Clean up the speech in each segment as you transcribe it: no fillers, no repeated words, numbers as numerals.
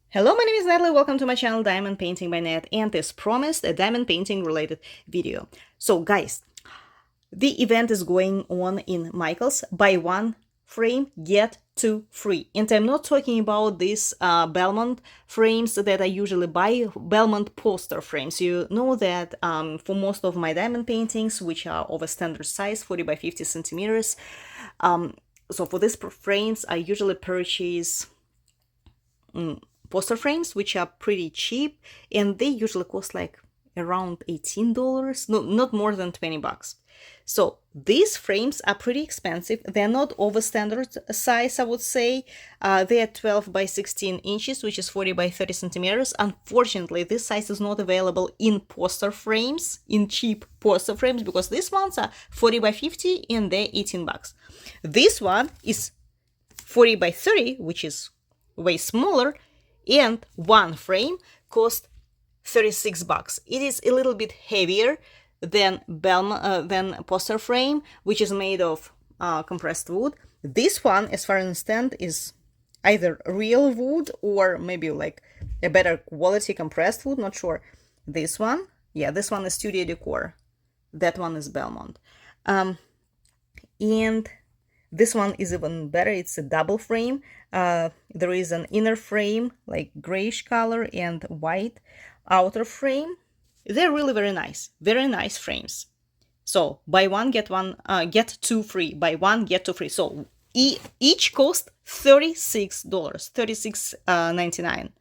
Hello, my name is Natalie. Welcome to my channel Diamond Painting by Nat, and as promised, a diamond painting related video. So guys, the event is going on in Michael's. Buy one frame, get two free. And I'm not talking about these Belmont frames that I usually buy, Belmont poster frames. You know that for most of my diamond paintings, which are of a standard size, 40 by 50 centimeters, so for these frames, I usually purchase poster frames, which are pretty cheap, and they usually cost like around $18, no, not more than 20 bucks. So these frames are pretty expensive. They're not over standard size, I would say. They are 12 by 16 inches, which is 40 by 30 centimeters. Unfortunately, this size is not available in poster frames, in cheap poster frames, because these ones are 40 by 50 and they're 18 bucks. This one is 40 by 30, which is way smaller, and one frame cost 36 bucks. It is a little bit heavier than than poster frame, which is made of compressed wood. This one, as far as I understand, is either real wood or maybe like a better quality compressed wood, not sure. This one, yeah, this one is Studio Decor. That one is Belmont. And this one is even better. It's a double frame. There is an inner frame, like grayish color, and white outer frame. They're really very nice frames. So buy one, get one, get two free. Buy one, get two free. So each cost $36, $36.99.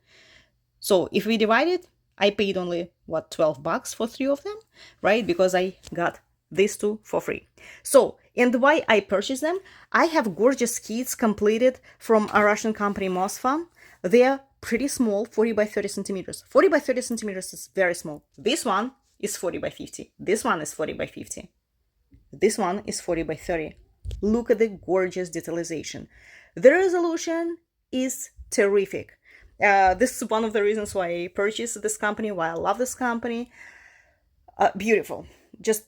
So if we divide it, I paid only what, 12 bucks for three of them, right? Because I got these two for free. So, and why I purchased them? I have gorgeous kits completed from a Russian company, Mosfa. They're pretty small, 40 by 30 centimeters. 40 by 30 centimeters is very small. This one is 40 by 50. This one is 40 by 50. This one is 40 by 30. Look at the gorgeous detalization. The resolution is terrific. This is one of the reasons why I purchased this company, why I love this company. Beautiful. Just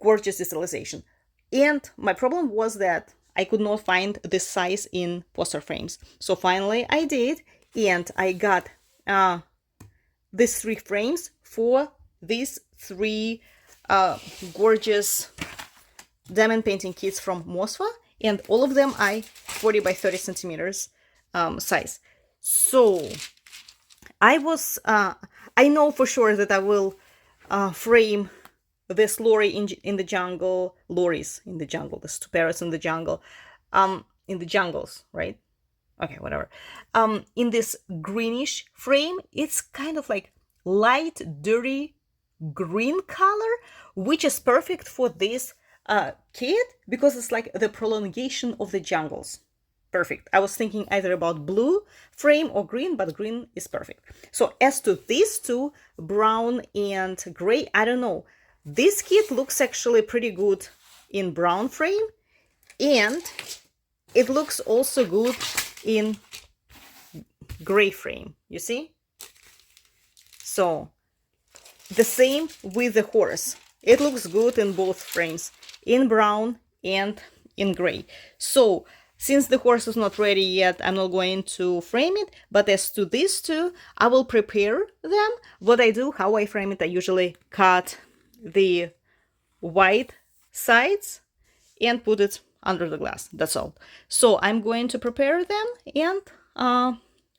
gorgeous detalization. And my problem was that I could not find this size in poster frames. So finally I did, and I got these three frames for these three gorgeous diamond painting kits from Mosfa, and all of them are 40 by 30 centimeters size. So I know for sure that I will frame this lorry in the jungle, lorries in the jungle, the two parrots in the jungle, in the jungles, right? Okay, whatever. In this greenish frame, it's kind of like light, dirty green color, which is perfect for this kit because it's like the prolongation of the jungles. Perfect. I was thinking either about blue frame or green, but green is perfect. So as to these two, brown and gray, I don't know. This kit looks actually pretty good in brown frame, and it looks also good in gray frame, you see? So the same with the horse. It looks good in both frames, in brown and in gray. So since the horse is not ready yet, I'm not going to frame it, but as to these two, I will prepare them. What I do, how I frame it, I usually cut the white sides and put it under the glass. That's all. So I'm going to prepare them and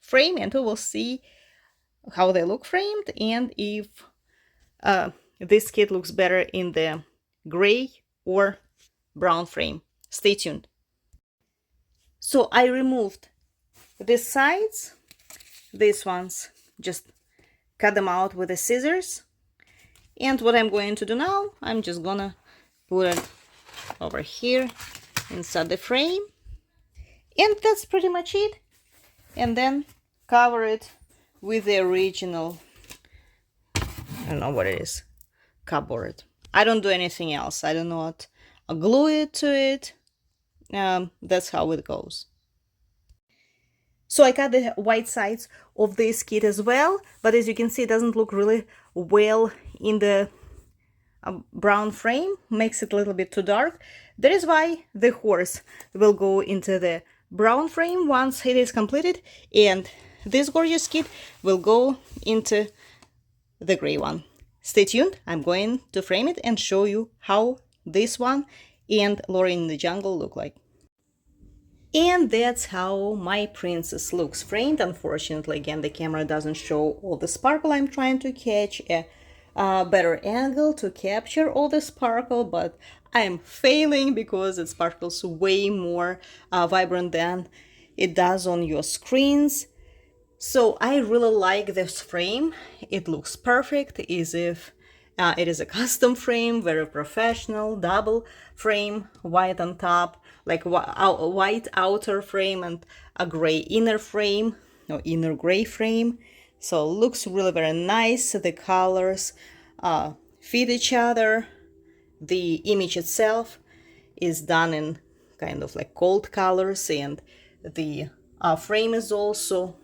frame, and we will see how they look framed and if this kit looks better in the gray or brown frame. Stay tuned. So I removed the sides, these ones, just cut them out with the scissors. And what I'm going to do now, I'm just gonna put it over here inside the frame. And that's pretty much it. And then cover it with the original, I don't know what it is, cardboard. I don't do anything else. I do not glue it to it. That's how it goes. So I cut the white sides of this kit as well, but as you can see, it doesn't look really well in the brown frame, makes it a little bit too dark. That is why the horse will go into the brown frame once it is completed, and this gorgeous kit will go into the gray one. Stay tuned, I'm going to frame it and show you how this one and Lori in the Jungle look like. And that's how my princess looks framed. Unfortunately, again, the camera doesn't show all the sparkle. I'm trying to catch a better angle to capture all the sparkle, but I'm failing because it sparkles way more vibrant than it does on your screens. So I really like this frame. It looks perfect, as if it is a custom frame, very professional, double frame, white on top, like white outer frame and a gray inner frame, or inner gray frame. So it looks really very nice. The colors fit each other. The image itself is done in kind of like cold colors, and the frame is also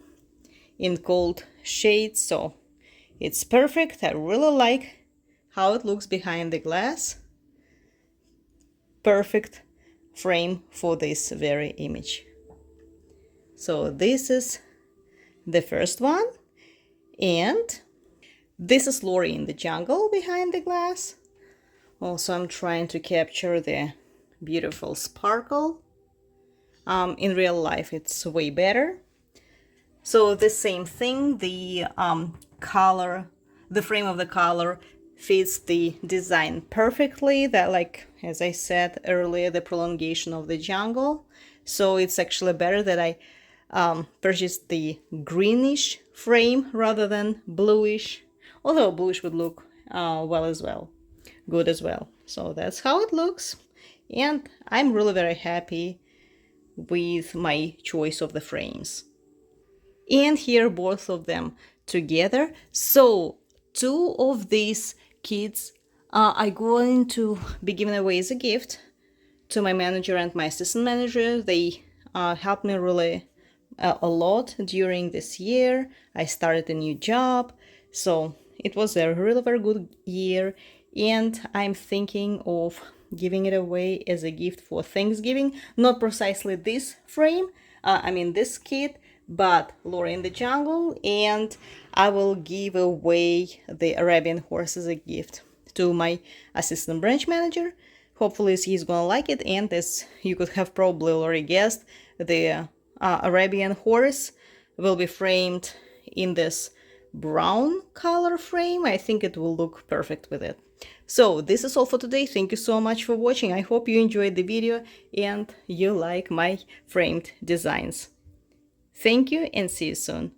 in cold shades, so it's perfect. I really like how it looks behind the glass. Perfect frame for this very image. So this is the first one, and this is Lori in the Jungle behind the glass. Also, I'm trying to capture the beautiful sparkle. In real life it's way better. So the same thing, the color, the frame of the color fits the design perfectly. That, like, as I said earlier, the prolongation of the jungle. So it's actually better that I purchased the greenish frame rather than bluish. Although bluish would look good as well. So that's how it looks. And I'm really very happy with my choice of the frames. And here both of them together. So 2 of these kits are going to be given away as a gift to my manager and my assistant manager. They helped me really a lot during this year. I started a new job, so it was a really very good year, and I'm thinking of giving it away as a gift for Thanksgiving. Not precisely this frame, this kit, but Lori in the Jungle, and I will give away the Arabian horse as a gift to my assistant branch manager. Hopefully he's gonna like it, and as you could have probably already guessed, the Arabian horse will be framed in this brown color frame. I think it will look perfect with it. So this is all for today. Thank you so much for watching. I hope you enjoyed the video and you like my framed designs. Thank you and see you soon.